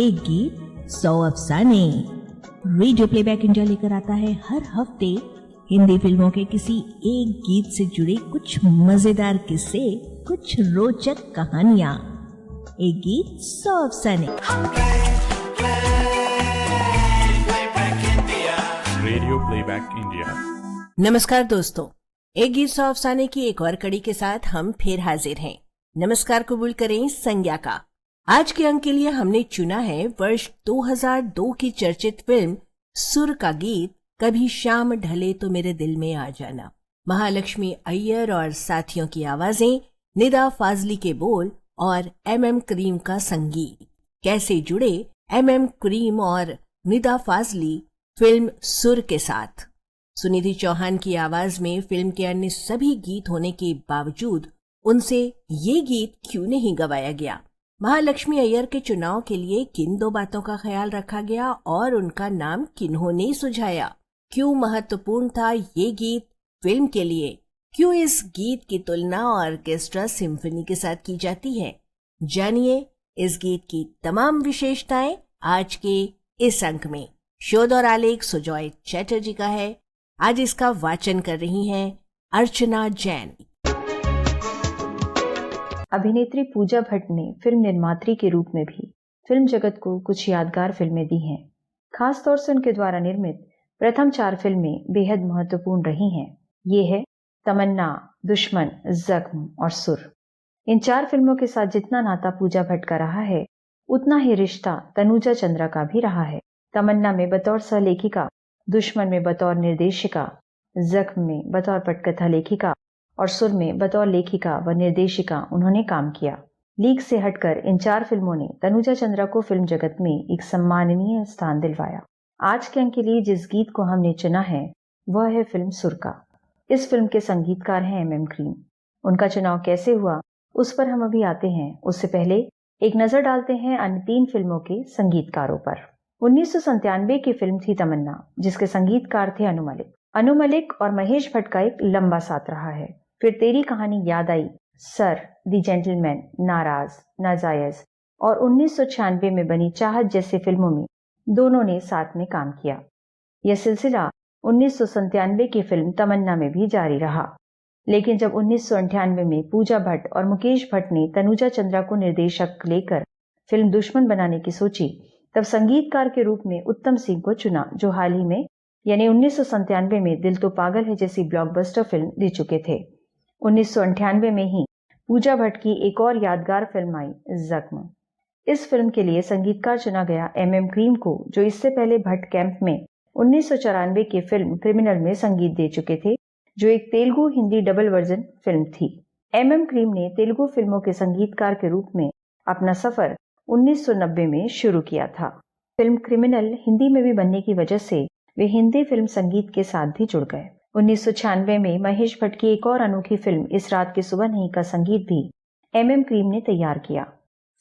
एक गीत 100 अफसाने। Radio playback India लेकर आता है हर हफ्ते हिंदी फिल्मों के किसी एक गीत से जुड़े कुछ मजेदार किस्से, कुछ रोचक कहानियां। एक गीत 100 अफसाने। Radio playback India. नमस्कार दोस्तों, एक गीत 100 अफसाने की एक और कड़ी के साथ हम फिर हाजिर हैं। नमस्कार कबूल करें संज्ञा का। आज के अंक के लिए हमने चुना है वर्ष 2002 की चर्चित फिल्म सुर का गीत कभी शाम ढले तो मेरे दिल में आ जाना। महालक्ष्मी अय्यर और साथियों की आवाजें, निदा फाजली के बोल और एम करीम का संगीत। कैसे जुड़े एम करीम और निदा फाजली फिल्म सुर के साथ? सुनिधि चौहान की आवाज में फिल्म के अन्य सभी गीत होने के बावजूद उनसे ये गीत क्यों नहीं गवाया गया? महालक्ष्मी अय्यर के चुनाव के लिए किन दो बातों का ख्याल रखा गया और उनका नाम किन्होंने सुझाया? क्यों महत्वपूर्ण था ये गीत फिल्म के लिए? क्यों इस गीत की तुलना ऑर्केस्ट्रा सिम्फनी के साथ की जाती है? जानिए इस गीत की तमाम विशेषताएं आज के इस अंक में। शोध और आलेख सुजॉय चैटर्जी का है। आज इसका वाचन कर रही हैं अर्चना जैन। अभिनेत्री पूजा भट्ट ने फिल्म निर्मात्री के रूप में भी फिल्म जगत को कुछ यादगार फिल्में दी हैं। खास तौर से उनके द्वारा निर्मित प्रथम 4 फिल्में बेहद महत्वपूर्ण रही हैं। ये है तमन्ना, दुश्मन, जख्म और सुर। इन 4 फिल्मों के साथ जितना नाता पूजा भट्ट का रहा है, उतना ही रिश्ता तनुजा चंद्रा का भी रहा है। तमन्ना में बतौर सहलेखिका, दुश्मन में बतौर निर्देशिका, जख्म में बतौर पटकथा लेखिका और सुर में बतौर लेखिका व निर्देशिका उन्होंने काम किया। लीक से हटकर इन 4 फिल्मों ने तनुजा चंद्रा को फिल्म जगत में एक सम्माननीय स्थान दिलवाया। आज के अंक के लिए जिस गीत को हमने चुना है वह है फिल्म सुर का। इस फिल्म के संगीतकार हैं एम करीम। उनका चुनाव कैसे हुआ उस पर हम अभी आते हैं। उससे पहले एक नजर डालते हैं अन्य 3 फिल्मों के संगीतकारों पर। 1997 की फिल्म थी तमन्ना, जिसके संगीतकार थे अनु मलिक। अनु मलिक और महेश भट्ट का एक लंबा साथ रहा है। फिर तेरी कहानी याद आई, सर, दी जेंटलमैन, नाराज, नाजायज और 1996 में बनी चाहत जैसी फिल्मों में दोनों ने साथ में काम किया। यह सिलसिला 1997 की फिल्म तमन्ना में भी जारी रहा। लेकिन जब 1998 में पूजा भट्ट और मुकेश भट्ट ने तनुजा चंद्रा को निर्देशक लेकर फिल्म दुश्मन बनाने की सोची, तब संगीतकार के रूप में उत्तम सिंह को चुना, जो हाल ही में यानी 1997 में दिल तो पागल है जैसी ब्लॉकबस्टर फिल्म दे चुके थे। 1998 में ही पूजा भट्ट की एक और यादगार फिल्म आई, जख्म। इस फिल्म के लिए संगीतकार चुना गया एम करीम को, जो इससे पहले भट्ट कैंप में 1994 की फिल्म क्रिमिनल में संगीत दे चुके थे, जो एक Telugu Hindi double version film थी। एम करीम ने तेलुगु फिल्मों के संगीतकार के रूप में अपना सफर 1990 में शुरू किया था। फिल्म क्रिमिनल हिंदी में भी बनने की वजह से वे हिंदी फिल्म संगीत के साथ भी जुड़ गए। 1996 में महेश भट्ट की एक और अनोखी फिल्म इस रात की सुबह नहीं का संगीत भी एम करीम ने तैयार किया।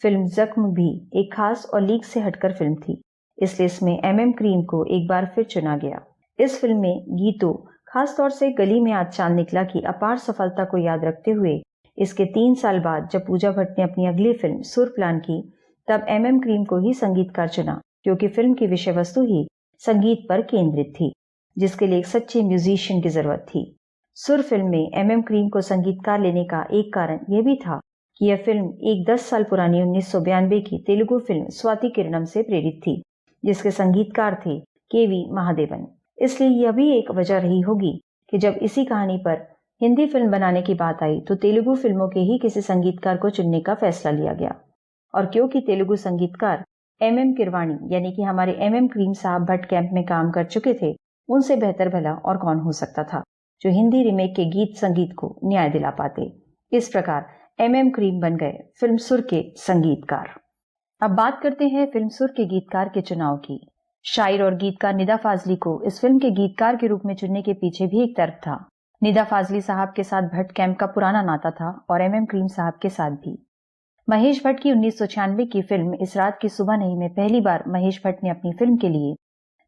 फिल्म जख्म भी एक खास और लीक से हटकर फिल्म थी, इसलिए इसमें एम करीम को एक बार फिर चुना गया। इस फिल्म में गीतों, खास तौर से गली में आज चांद निकला की अपार सफलता को याद रखते हुए इसके 3 साल बाद जब पूजा भट्ट ने अपनी अगली फिल्म सुर प्लान की, तब एम करीम को ही संगीतकार चुना, क्योंकि फिल्म की विषय वस्तु ही संगीत पर केंद्रित थी, जिसके लिए एक सच्चे म्यूजिशियन की जरूरत थी। सुर फिल्म में एम करीम को संगीतकार लेने का एक कारण यह भी था कि यह फिल्म एक 10 साल पुरानी 1992 की तेलुगु फिल्म स्वाति किरणम से प्रेरित थी, जिसके संगीतकार थे केवी महादेवन। इसलिए यह भी एक वजह रही होगी कि जब इसी कहानी पर हिंदी फिल्म बनाने की बात आई तो तेलुगु फिल्मों के ही किसी संगीतकार को चुनने का फैसला लिया गया। और क्योंकि तेलुगु संगीतकार एम किरवाणी यानी कि हमारे एम करीम साहब भट्ट कैंप में काम कर चुके थे, उनसे बेहतर भला और कौन हो सकता था जो हिंदी रीमेक के गीत संगीत को न्याय दिला पाते। इस प्रकार एम करीम बन गए फिल्म सुर के संगीतकार। अब बात करते हैं फिल्म सुर के गीतकार के चुनाव की। शायर और गीतकार निदा फाजली को इस फिल्म के गीतकार के रूप में चुनने के पीछे भी एक तर्क था। निदा फाजली साहब के साथ भट्ट कैंप का पुराना नाता था और एम करीम साहब के साथ भी। महेश भट्ट की 1996 की फिल्म इस रात की सुबह नहीं में पहली बार महेश भट्ट ने अपनी फिल्म के लिए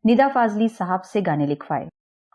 निदा फाजली साहब से गाने लिखवाए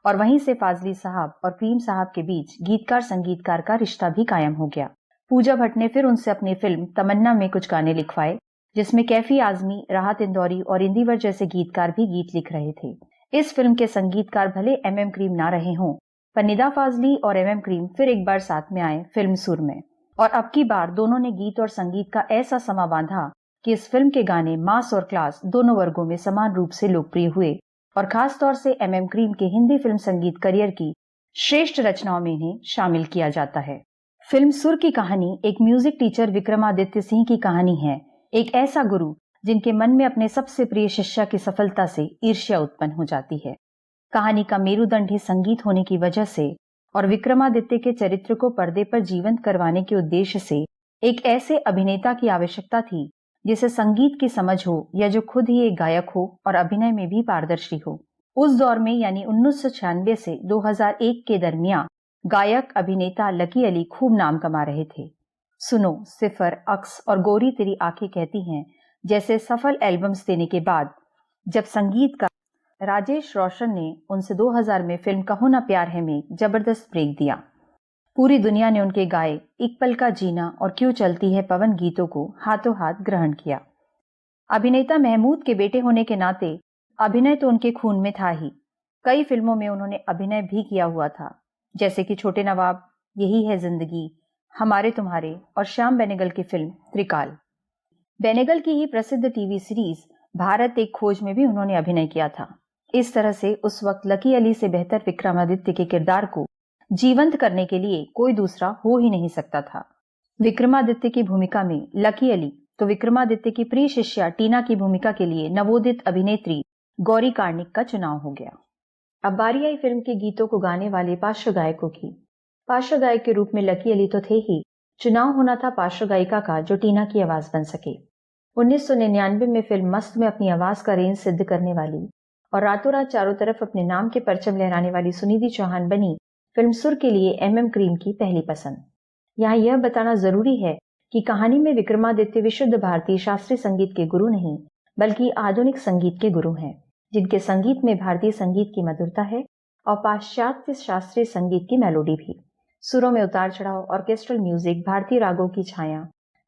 और वहीं से फाजली साहब और करीम साहब के बीच गीतकार संगीतकार का रिश्ता भी कायम हो गया। पूजा भट्ट ने फिर उनसे अपनी फिल्म तमन्ना में कुछ गाने लिखवाए, जिसमें कैफी आजमी, राहत इंदौरी और इंदिवर जैसे गीतकार भी गीत लिख रहे थे। इस फिल्म के संगीतकार भले एम करीम ना रहे हों, पर निदा फाजली और एम करीम फिर एक बार साथ में आए फिल्म सुर में, और अब की बार दोनों ने गीत और संगीत का ऐसा समा बांधा कि इस फिल्म के गाने मास और क्लास दोनों वर्गों में समान रूप से लोकप्रिय हुए, और खास तौर से एम करीम के हिंदी फिल्म संगीत करियर की श्रेष्ठ रचनाओं में इन्हें शामिल किया जाता है। फिल्म सुर की कहानी एक म्यूजिक टीचर विक्रमादित्य सिंह की कहानी है, एक ऐसा गुरु जिनके मन में अपने सबसे प्रिय शिष्या की सफलता से ईर्ष्या उत्पन्न हो जाती है। कहानी का मेरुदंड ही संगीत होने की वजह से और विक्रमादित्य के चरित्र को पर्दे पर जीवंत करवाने के उद्देश्य से एक ऐसे अभिनेता की आवश्यकता थी जिसे संगीत की समझ हो या जो खुद ही एक गायक हो और अभिनय में भी पारदर्शी हो। उस दौर में यानी 1996 से 2001 के दरमियान गायक अभिनेता लकी अली खूब नाम कमा रहे थे। सुनो, सिफर, अक्स और गोरी तेरी आंखें कहती हैं जैसे सफल एल्बम्स देने के बाद जब संगीतकार राजेश रोशन ने उनसे 2000 में फिल्म कहो ना प्यार है में जबरदस्त ब्रेक दिया, पूरी दुनिया ने उनके गाए एक पल का जीना और क्यों चलती है पवन गीतों को हाथों हाथ ग्रहण किया। अभिनेता महमूद के बेटे होने के नाते अभिनय तो उनके खून में था ही। कई फिल्मों में उन्होंने अभिनय भी किया हुआ था, जैसे कि छोटे नवाब, यही है जिंदगी, हमारे तुम्हारे और श्याम बेनेगल की फिल्म त्रिकाल। बेनेगल की ही प्रसिद्ध टीवी सीरीज भारत एक खोज में भी उन्होंने अभिनय किया था। इस तरह से उस वक्त लकी अली से बेहतर विक्रमादित्य के किरदार को जीवंत करने के लिए कोई दूसरा हो ही नहीं सकता था। विक्रमादित्य की भूमिका में लकी अली तो विक्रमादित्य की प्रिय शिष्या टीना की भूमिका के लिए नवोदित अभिनेत्री गौरी कार्णिक का चुनाव हो गया। अब बारी आई फिल्म के गीतों को गाने वाले पार्श्व गायकों की। पार्श्व गायक के रूप में लकी अली तो थे ही, चुनाव होना था पार्श्व गायिका का जो टीना की आवाज बन सके। 1999 में फिल्म मस्त में अपनी आवाज का रेंज सिद्ध करने वाली और रातों रात चारों तरफ अपने नाम के परचम लहराने वाली सुनिधि चौहान बनी फिल्म सुर के लिए एम करीम की पहली पसंद। यहाँ यह बताना जरूरी है कि कहानी में विक्रमादित्य विशुद्ध भारतीय शास्त्रीय संगीत के गुरु नहीं बल्कि आधुनिक संगीत के गुरु हैं, जिनके संगीत में भारतीय संगीत की मधुरता है और पाश्चात्य शास्त्रीय संगीत की मेलोडी भी। सुरों में उतार चढ़ाव, ऑर्केस्ट्रल म्यूजिक, भारतीय रागों की छाया,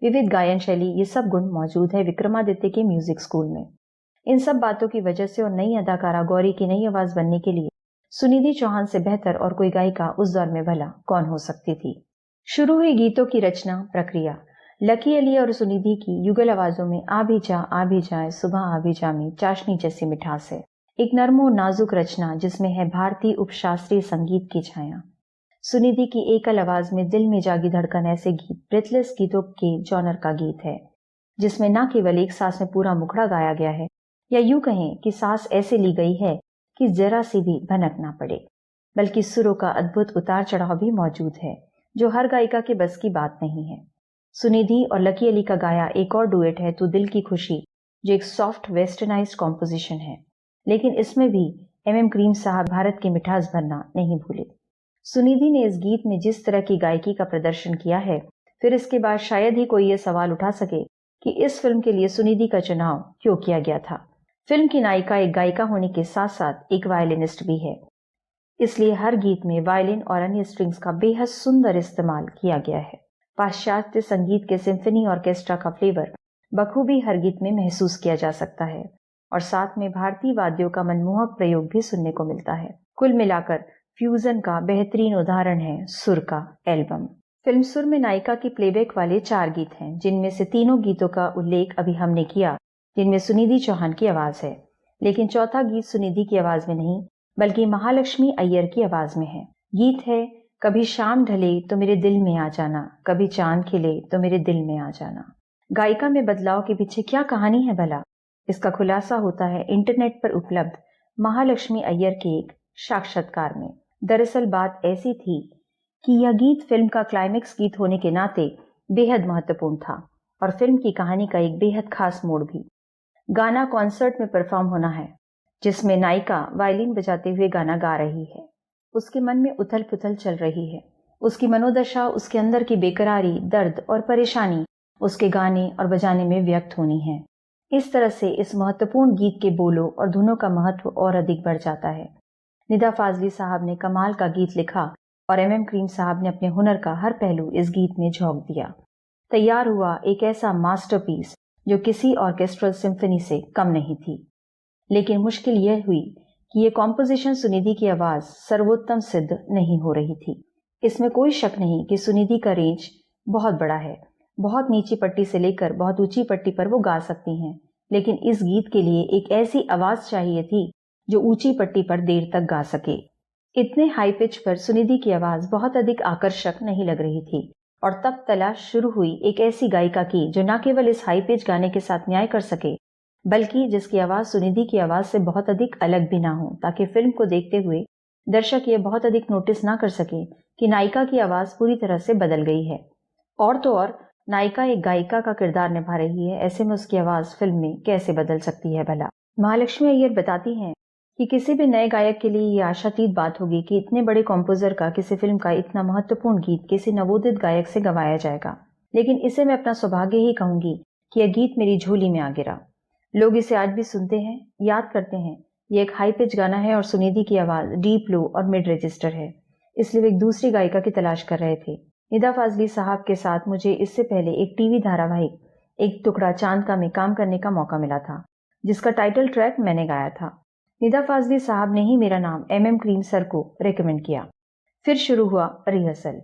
विविध गायन शैली, ये सब गुण मौजूद है विक्रमादित्य के म्यूजिक स्कूल में। इन सब बातों की वजह से और नई अदाकारा गौरी की नई आवाज बनने के लिए सुनिधि चौहान से बेहतर और कोई गायिका उस दौर में भला कौन हो सकती थी। शुरू हुई गीतों की रचना प्रक्रिया लकी अली और सुनिधि की युगल आवाजों में आ भी जाए सुबह आ भी जा में चाशनी जैसी मिठास है। एक नर्म और नाजुक रचना जिसमें है भारतीय उपशास्त्रीय संगीत की छाया। सुनिधि की एकल आवाज में दिल में जागी धड़कन ऐसे गीत ब्रेथलेस गीतों के जॉनर का गीत है, जिसमें न केवल एक सांस में पूरा मुखड़ा गाया गया है, या यूं कहें कि सांस ऐसे ली गई है कि जरा सी भी भनक ना पड़े, बल्कि सुरों का अद्भुत उतार चढ़ाव भी मौजूद है जो हर गायिका के बस की बात नहीं है। सुनिधि और लकी अली का गाया एक और डुएट है तू दिल की खुशी, जो एक सॉफ्ट वेस्टर्नाइज्ड कॉम्पोजिशन है, लेकिन इसमें भी एम करीम साहब भारत की मिठास भरना नहीं भूले। सुनिधि ने इस गीत में जिस तरह की गायकी का प्रदर्शन किया है, फिर इसके बाद शायद ही कोई ये सवाल उठा सके कि इस फिल्म के लिए सुनिधि का चुनाव क्यों किया गया था। फिल्म की नायिका एक गायिका होने के साथ साथ एक वायलिनिस्ट भी है, इसलिए हर गीत में वायलिन और अन्य स्ट्रिंग्स का बेहद सुंदर इस्तेमाल किया गया है। पाश्चात्य संगीत के सिम्फनी ऑर्केस्ट्रा का फ्लेवर बखूबी हर गीत में महसूस किया जा सकता है और साथ में भारतीय वाद्यों का मनमोहक प्रयोग भी सुनने को मिलता है। कुल मिलाकर फ्यूजन का बेहतरीन उदाहरण है सुर का एल्बम। फिल्म सुर में नायिका की प्लेबैक वाले 4 गीत हैं, जिनमें से तीनों गीतों का उल्लेख अभी हमने किया, जिनमें सुनिधि चौहान की आवाज है, लेकिन चौथा गीत सुनिधि की आवाज में नहीं बल्कि महालक्ष्मी अय्यर की आवाज में है। गीत है कभी शाम ढले तो मेरे दिल में आ जाना, कभी चांद खिले तो मेरे दिल में आ जाना। गायिका में बदलाव के पीछे क्या कहानी है भला? इसका खुलासा होता है इंटरनेट पर उपलब्ध महालक्ष्मी अय्यर के एक साक्षात्कार में। दरअसल बात ऐसी थी कि यह गीत फिल्म का क्लाइमेक्स गीत होने के नाते बेहद महत्वपूर्ण था और फिल्म की कहानी का एक बेहद खास मोड़ भी। गाना कॉन्सर्ट में परफॉर्म होना है, जिसमें नायिका वायलिन बजाते हुए गाना गा रही है। उसके मन में उथल पुथल चल रही है। उसकी मनोदशा, उसके अंदर की बेकरारी, दर्द और परेशानी उसके गाने और बजाने में व्यक्त होनी है। इस तरह से इस महत्वपूर्ण गीत के बोलों और धुनों का महत्व और अधिक बढ़ जाता है। निदा फाजली साहब ने कमाल का गीत लिखा और एम करीम साहब ने अपने हुनर का हर पहलू इस गीत में झोंक दिया। तैयार हुआ एक ऐसा मास्टरपीस जो किसी ऑर्केस्ट्रल सिम्फनी से कम नहीं थी। लेकिन मुश्किल यह हुई कि ये कॉम्पोजिशन सुनिधि की आवाज सर्वोत्तम सिद्ध नहीं हो रही थी। इसमें कोई शक नहीं कि सुनिधि का रेंज बहुत बड़ा है। बहुत नीची पट्टी से लेकर बहुत ऊंची पट्टी पर वो गा सकती हैं, लेकिन इस गीत के लिए एक ऐसी आवाज चाहिए थी जो ऊंची पट्टी पर देर तक गा सके। इतने हाई पिच पर सुनिधि की आवाज बहुत अधिक आकर्षक नहीं लग रही थी और तब तलाश शुरू हुई एक ऐसी गायिका की जो न केवल इस हाई पिच गाने के साथ न्याय कर सके, बल्कि जिसकी आवाज सुनिधि की आवाज से बहुत अधिक अलग भी ना हो, ताकि फिल्म को देखते हुए दर्शक ये बहुत अधिक नोटिस ना कर सके कि नायिका की आवाज पूरी तरह से बदल गई है। और तो और नायिका एक गायिका का किरदार निभा रही है, ऐसे में उसकी आवाज फिल्म में कैसे बदल सकती है भला। महालक्ष्मी अय्यर बताती हैं कि किसी भी नए गायक के लिए ये आशातीत बात होगी कि इतने बड़े कंपोजर का किसी फिल्म का इतना महत्वपूर्ण गीत किसी नवोदित गायक से गवाया जाएगा, लेकिन इसे मैं अपना सौभाग्य ही कहूंगी कि यह गीत मेरी झोली में आ गिरा। लोग इसे आज भी सुनते हैं, याद करते हैं। ये एक हाई पिच गाना है और सुनिधि की आवाज डीप, लो और मिड रजिस्टर है, इसलिए वे एक दूसरी गायिका की तलाश कर रहे थे। निदा फाजली साहब के साथ मुझे इससे पहले एक टीवी धारावाहिक एक टुकड़ा चांद का में काम करने का मौका मिला था, जिसका टाइटल ट्रैक मैंने गाया था। निदा फाजली साहब ने ही मेरा नाम MM क्रीम सर को रेकमेंड किया। फिर शुरू हुआ रिहर्सल।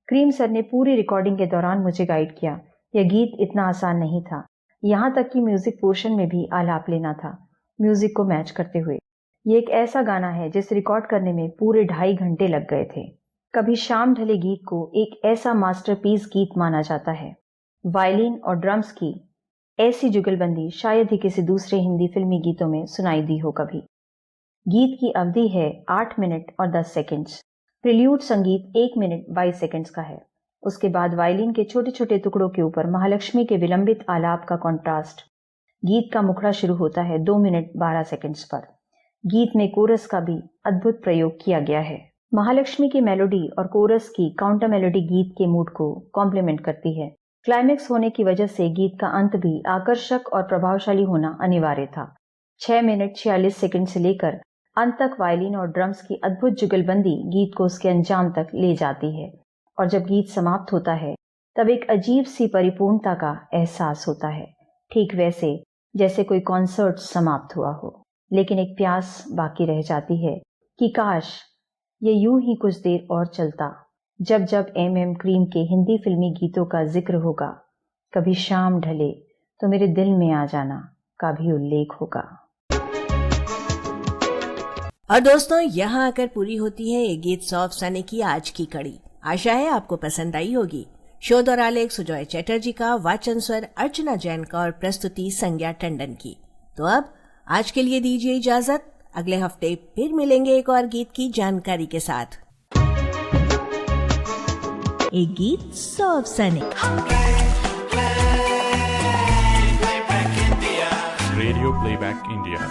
क्रीम सर ने पूरी रिकॉर्डिंग के दौरान मुझे गाइड किया। यह गीत इतना आसान नहीं था, यहाँ तक कि म्यूजिक पोर्शन में भी आलाप लेना था, म्यूजिक को मैच करते हुए। ये एक ऐसा गाना है जिसे रिकॉर्ड करने में पूरे 2.5 घंटे लग गए थे। कभी शाम ढले गीत को एक ऐसा मास्टरपीस गीत माना जाता है। वायलिन और ड्रम्स की ऐसी जुगलबंदी शायद ही किसी दूसरे हिंदी फिल्मी गीतों में सुनाई दी हो कभी। गीत की अवधि है 8 मिनट और 10 सेकंड्स। प्रिल्यूड संगीत 1 मिनट 22 सेकंड्स का है। उसके बाद वायलिन के छोटे छोटे टुकड़ों के ऊपर महालक्ष्मी के विलंबित आलाप का कॉन्ट्रास्ट। गीत का मुखड़ा शुरू होता है 2 मिनट 12 सेकंड्स पर। गीत में कोरस का भी अद्भुत प्रयोग किया गया है। महालक्ष्मी की मेलोडी और कोरस की काउंटर मेलोडी गीत के मूड को कॉम्प्लीमेंट करती है। क्लाइमेक्स होने की वजह से गीत का अंत भी आकर्षक और प्रभावशाली होना अनिवार्य था। 6 मिनट 46 सेकंड से लेकर अंत तक वायलिन और ड्रम्स की अद्भुत जुगलबंदी गीत को उसके अंजाम तक ले जाती है, और जब गीत समाप्त होता है तब एक अजीब सी परिपूर्णता का एहसास होता है, ठीक वैसे जैसे कोई कॉन्सर्ट समाप्त हुआ हो, लेकिन एक प्यास बाकी रह जाती है कि काश ये यूं ही कुछ देर और चलता। जब जब MM क्रीम के हिंदी फिल्मी गीतों का जिक्र होगा, कभी शाम ढले तो मेरे दिल में आ जाना का भी उल्लेख होगा। और दोस्तों, यहाँ आकर पूरी होती है ये गीत सौ अफसाने की आज की कड़ी। आशा है आपको पसंद आई होगी। शोध और आलेख सुजॉय चैटर्जी का, वाचन स्वर अर्चना जैन का और प्रस्तुति संज्ञा टंडन की। तो अब आज के लिए दीजिए इजाजत। अगले हफ्ते फिर मिलेंगे एक और गीत की जानकारी के साथ। एक गीत 100 अफसाने। Radio playback India.